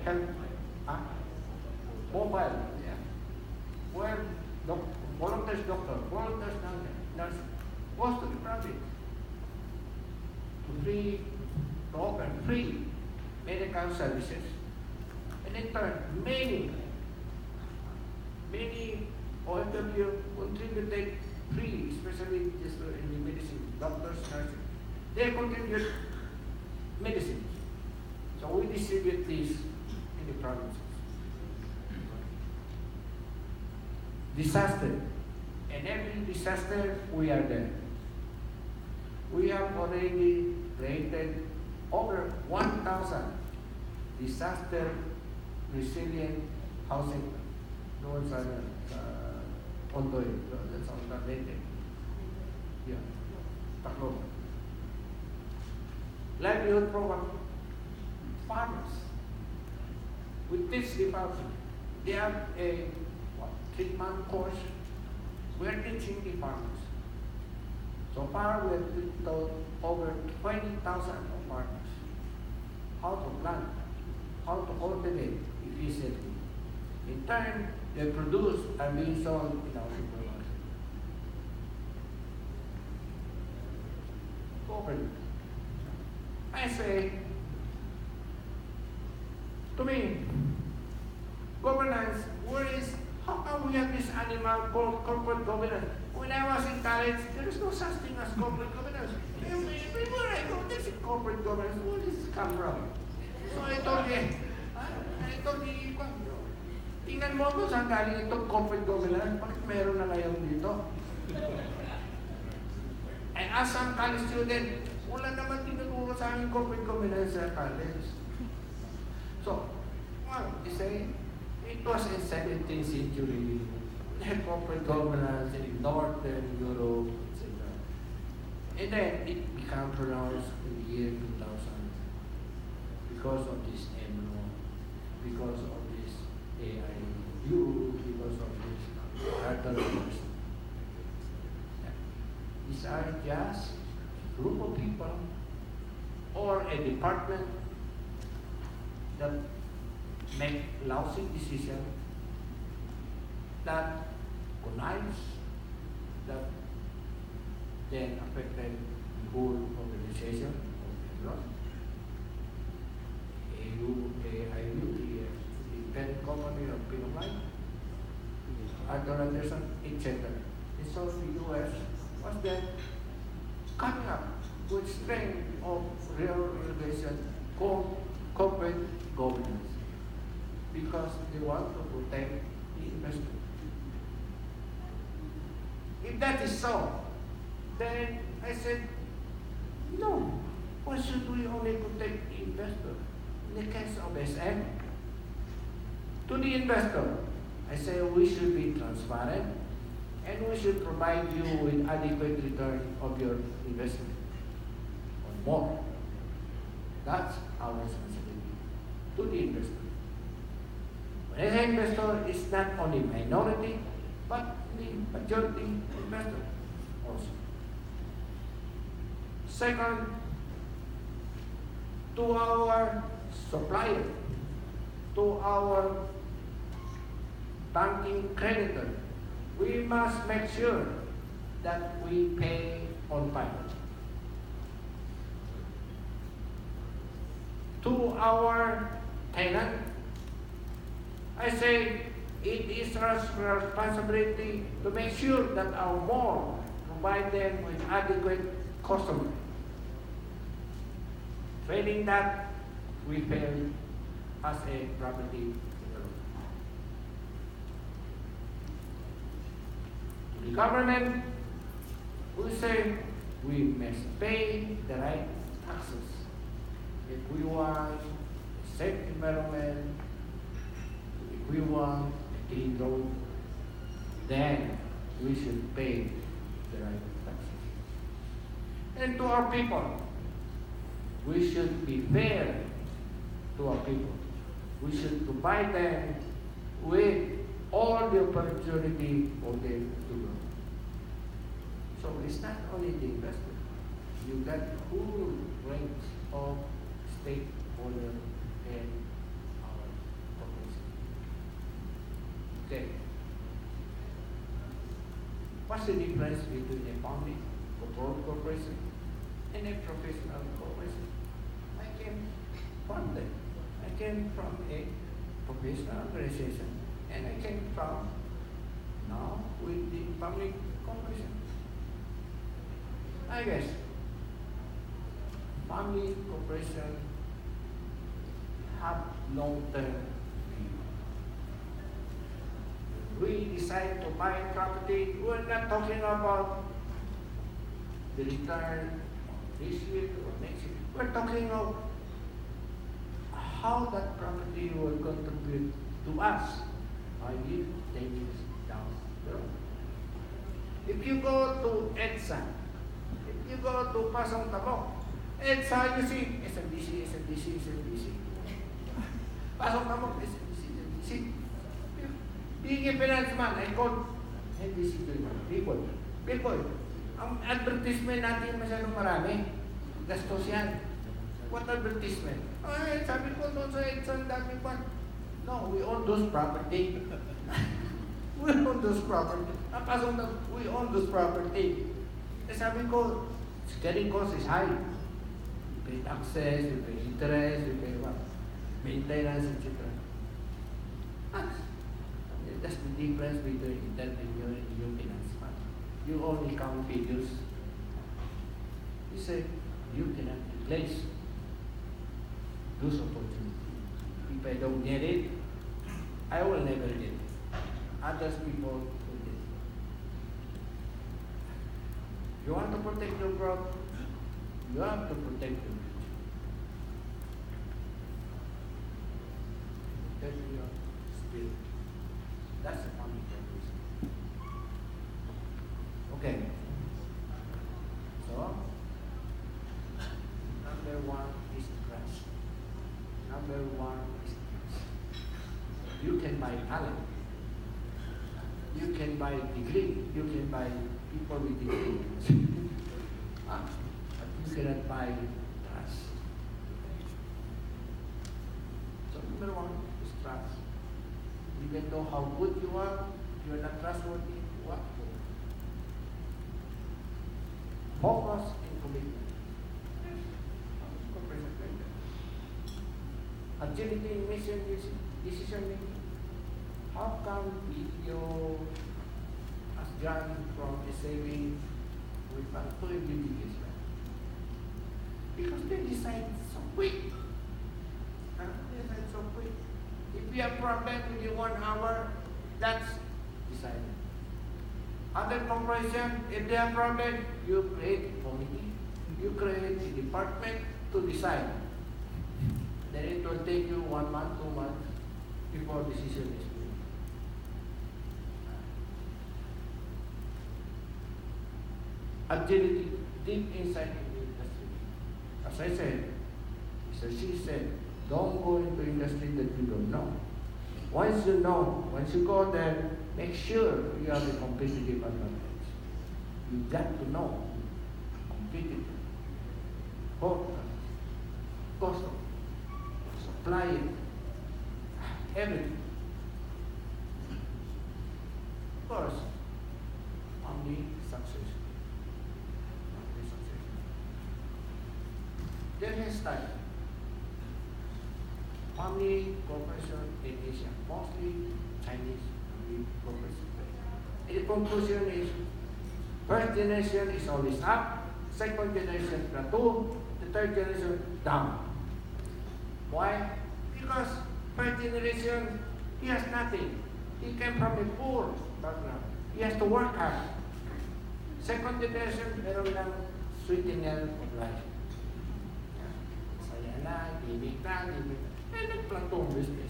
health, mobile, yeah. Where volunteers doctor, volunteers nurse goes to the private to open free medical services. And in turn, many OFW contributed free, especially just in the medicine, doctors, nurses. They contribute medicine. So we distribute this in the provinces. Disaster. And every disaster, we are there. We have already created over 1,000 disaster resilient housing. Those are ongoing. That's on the latest. Yeah. Taklo. Livelihood program. Farmers. We teach the farmers. They have a 3-month course. We are teaching the farmers. So far, we have taught over 20,000 of farmers how to plant, how to cultivate efficiently. In turn, they produce and being sold in our supermarket. Government. I say, to me, governance, how come we have this animal called corporate governance? When I was in college, there is no such thing as corporate governance. Everywhere I go, there's corporate governance. Where does this come from? So I told you, tingnan mo kung saan galing itong corporate governance, bakit meron na ngayon dito? And as some college student, wala naman tinuturo sa amin corporate governance sa college. So, you say, it was in 17th century, corporate governance in Northern Europe, etc. And then it became pronounced in the year 2000 because of this MLO, because of this AIU, because of this characteristics. These are just a group of people or a department that make lousy decisions that connives, that then affected the whole organization of the AIU, the parent company of Pinamay, Arthur Anderson, etc. And so the US was then coming up with strength of real organization called corporate governance, because they want to protect the investor. If that is so, then I said, no, why should we only protect the investor? In the case of SM, To the investor, I say we should be transparent and we should provide you with adequate return of your investment or more. That's our responsibility to the investor. When I say investor, it's not only minority, but the majority investor also. Second, to our supplier, to our banking creditor, we must make sure that we pay on time. To our tenant, I say it is our responsibility to make sure that our mall provide them with adequate customer. Failing that, we fail as a property developer. To the government, we say we must pay the right taxes. If we want a safe environment, if we want a clean road, then we should pay the right taxes. And to our people, we should be fair to our people. We should provide them with all the opportunity for them to grow. So it's not only the investment. You got full range of stakeholder and our corporation. Okay. What's the difference between a public controlled corporation and a professional corporation? I came from them. I came from a professional organization, and I came from now with the public corporation. I guess family corporation have long-term view. We decide to buy property, we're not talking about the return this year or next year. We're talking of how that property will contribute to us 5 years, 10 years down the road. If you go to EDSA, if you go to Pasong Tabok, EDSA, you see SMDC, SMDC, SMDC. Pasong Tabok, SMDC, SMDC. Being a finance man, I called SMDC people. Ang advertisement natin masyadong marami. Gastos yan. What advertisement? Ay, sabi ko doon sa EDSA, dami pa. No, we own those property. We own those property. Pasong na, we own those property. Eh, sabi ko, carrying cost is high. You pay taxes, you pay interest, you pay what? Maintenance, etc. That's the difference between entrepreneur and your finance man. You only count figures. You say, you cannot replace those opportunities. If I don't get it, I will never get it. Others people will get it. You want to protect your growth, you have to protect your future. Protect your spirit. That's the common purpose. Okay. So, number one is trust. Number one is trust. You can buy talent. You can buy degree. You can buy people with degree. But you cannot buy trust. So number one is trust. Even though how good you are, you are not trustworthy, what? Focus and commitment. Agility in mission decision making. How come you, as John from a saving with to a business? Because they decide so quick. They decide so quick. If we have problem within 1 hour, that's decided. Other corporation, if they have problem, you create a committee, you create a department to decide. Then it will take you 1 month, 2 months before decision is made. Agility deep inside in the industry. As I said, Mr. Xi said, don't go into industry that you don't know. Once you know, once you go there, make sure you have a competitive advantage. You got to know competitive. Both cost of supply, everything. Of course, only success. Only success. Then his time. Family corporation in Asia, mostly Chinese family corporation. The conclusion is, first generation is always up, second generation plateau, the third generation down. Why? Because first generation, he has nothing. He came from a poor background. He has to work hard. Second generation, meron lang sweetener of life. Saya na, ibig na. Nag-plateau business.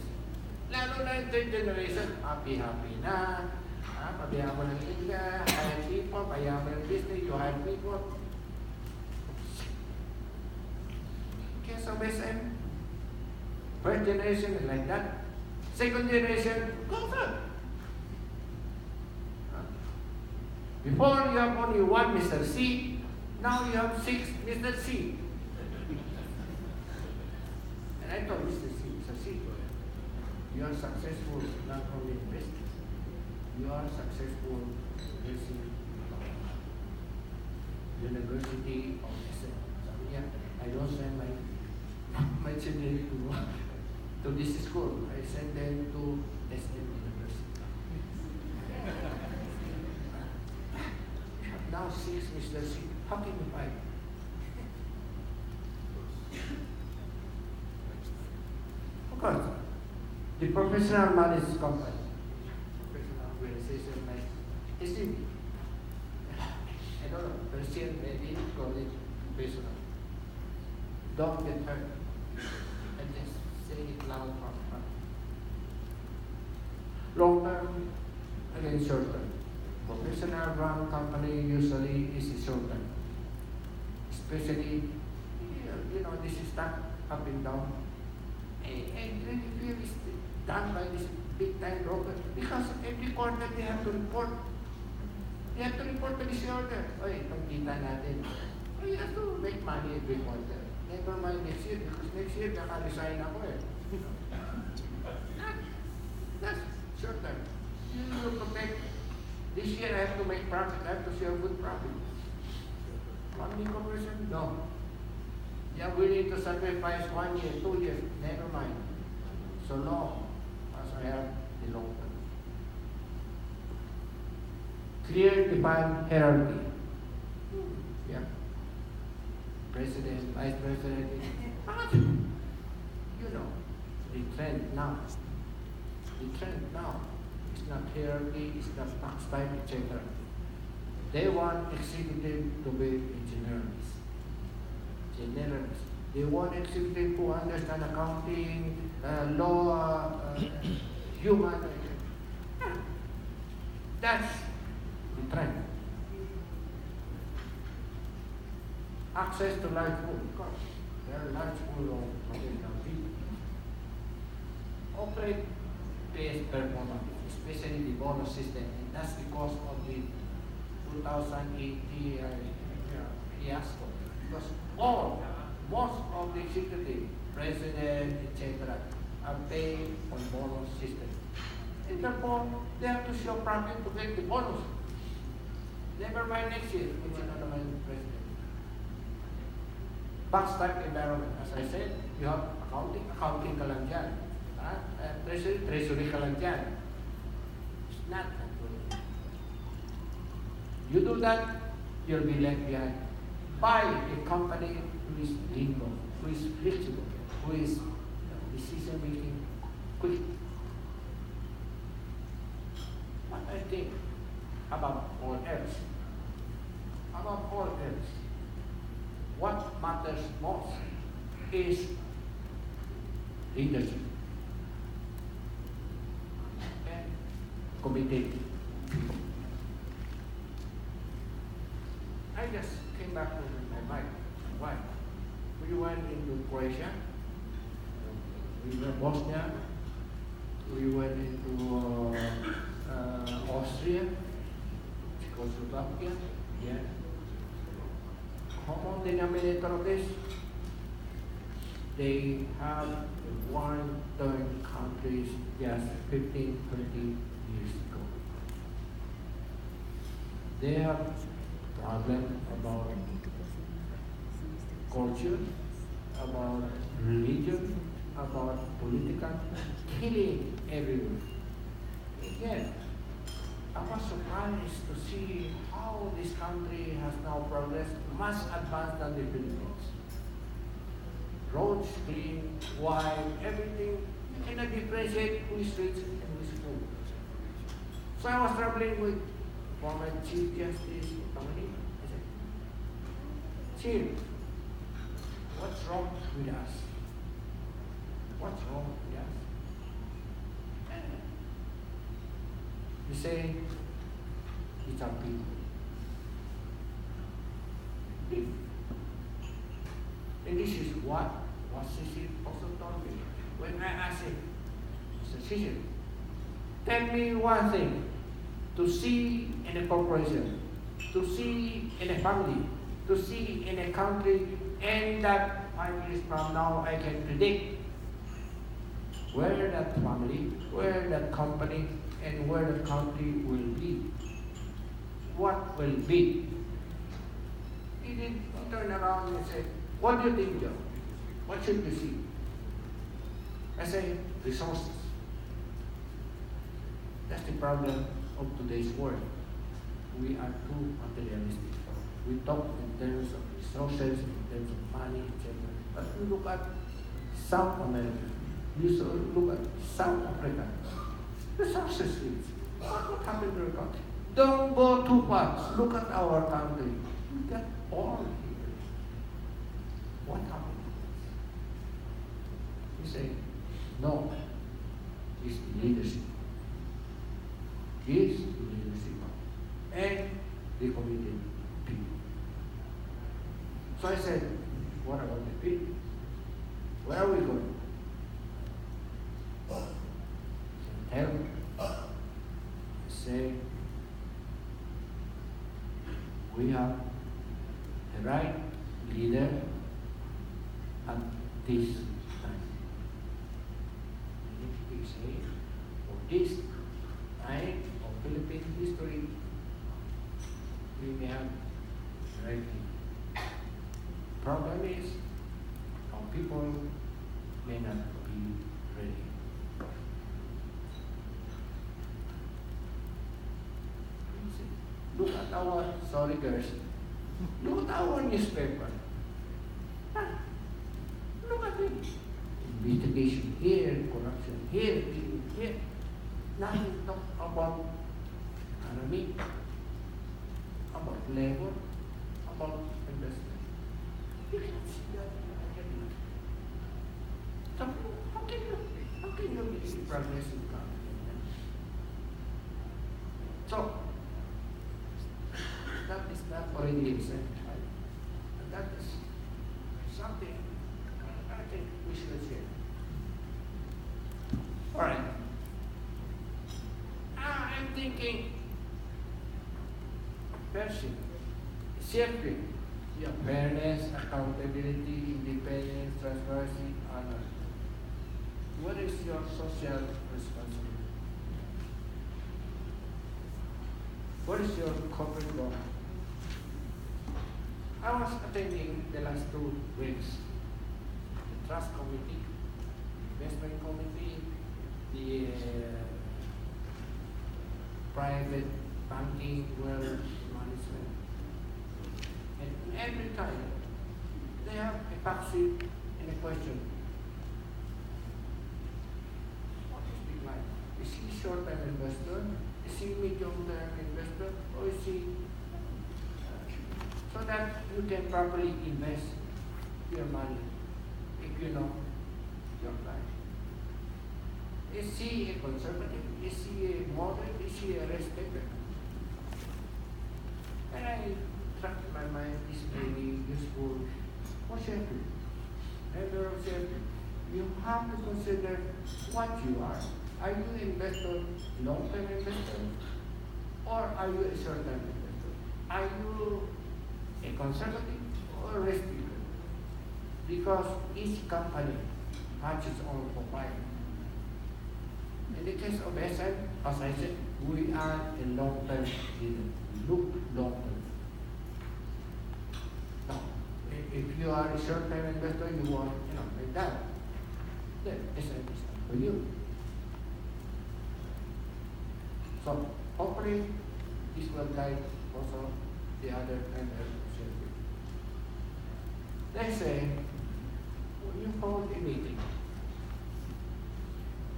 Lalo na yung third generation, happy-happy na. Pabayaan mo ng India, hire people, pabayaan mo ng business, you hire people. Kaya sa SM, first generation is like that. Second generation, go on. Before you have only one Mr. C, now you have 6 Mr. C. And I told Mr. C, you are successful not only in business, you are successful in University of SM. Sabi niya, I don't send my children to this school. I send them to SM University. Now 6 Mr. C, how can you fight? Of course, the professional managed company, professional organization like SME, I don't know, Persian maybe call it professional. Don't get hurt. And just say it loud from front. Long term, again short term. Professional run company usually is short term. Especially, you know, this is stuck up and down. And really feel is done by this big time broker because every quarter they have to report. They have to report to the shareholder. Oy, itong kita natin. Oh, you have to make money every quarter. Never mind next year because next year naka-resign ako eh. That's short term. You have to make, this year I have to make profit. I have to share good profit. Family corporation? No. They are willing to sacrifice 1 year, 2 years, never mind. So long as I have the long term. Clear defined hierarchy. Yeah. President, vice president, you know, the trend now. The trend now is not hierarchy, it's not tax type, etc. They want executive to be engineers. They want executive who understand accounting, law, human. That's the trend. Access to large pool, of course. There are large pool of material people. Operate based performance, especially the bonus system, and that's because of the 2018 fiasco. Because most of the executive, president, etc., are paid on bonus system. And therefore, they have to show profit to get the bonus. Never mind next year, which is not the president. Box type environment, as I said, you have accounting ka lang dyan. Treasury ka lang dyan. It's not good. You do that, you'll be left behind. Buy a company who is nimble, who is flexible, who is decision making quick. But I think above all else, what matters most is leadership. committed people. I just came back to my mind. Why? We went into Croatia, we went Bosnia, we went into Austria, Czechoslovakia, yeah. Common denominator of this, they have one-third countries just 15, 20 years ago. They have problem about culture, about religion, about political, killing everyone. Again, I was surprised to see how this country has now progressed much advanced than the Philippines. Roads clean, wide, everything. You cannot differentiate who is rich and who is poor. So I was traveling with former Chief Justice Tony. I said, Chief, what's wrong with us? What's wrong with us? You say, it's our people. And this is what Sisi also told me. When I asked him, I said, Sisi, tell me one thing to see in a corporation, to see in a family, to see in a country, and that 5 years from now I can predict where that family, where that company, and where the country will be. What will be? He turned around and said, what do you think, Joe? What should you see? I say, resources. That's the problem of today's world. We are too materialistic. We talk in terms of resources, in terms of money, etc. But you look at South America, you look at South Africa, resources rich. What happened to our country? Don't go too far. Look at our country. We got all here. What happened? You say, no, it's leadership. It's leadership. And the committed people. So I said, what about the people? Where are we going? So tell me. Say, we have the right leader at this time. We say, for this time of Philippine history, we may have the right leader. Problem is, our people may not be ready. Look at our, sorry girls, look at our newspaper. Look at it. Investigation here, corruption here, here. Nothing talk about economy, about labor, about investment. You can see that. So how can you make progress in the country? So that is not already exempt. And that is something I think we should share. All right. I'm thinking, person, Sharephil, yeah, fairness, accountability, independence, transparency, honor. What is your social responsibility? What is your corporate law? I was attending the last 2 weeks, the trust committee, investment committee, the private banking, wealth management. And every time, they have a fact sheet and a question. What is big life? Is he short-term investor? Is he medium-term investor? Or is he... so that you can properly invest your money if you know your life. Is he a conservative? Is he a moderate? Is he a risk taker? And I tracked my mind, is very useful for Sharephil. And Sharephil, you have to consider what you are. Are you investor, long-term investor, or are you a short-term investor? Are you a conservative or a risk taker? Because each company has its own profile. In the case of SM, as I said, we are a long-term leader. We look long-term. Now, if you are a short-term investor, you want, like that, then SM is not for you. So, hopefully, this will guide also the other members of Sharephil. They say, when you hold a meeting,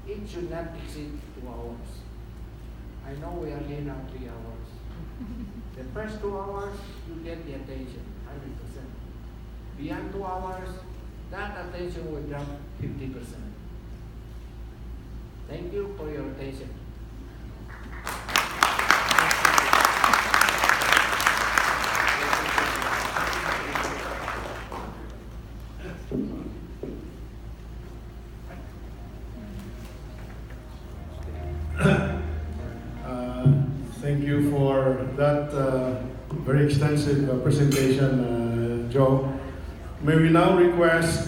it should not exceed 2 hours. I know we are here now 3 hours. The first 2 hours, you get the attention, 100%. Beyond 2 hours, that attention will drop 50%. Thank you for your attention. Thank you for that very extensive presentation, Joe. May we now request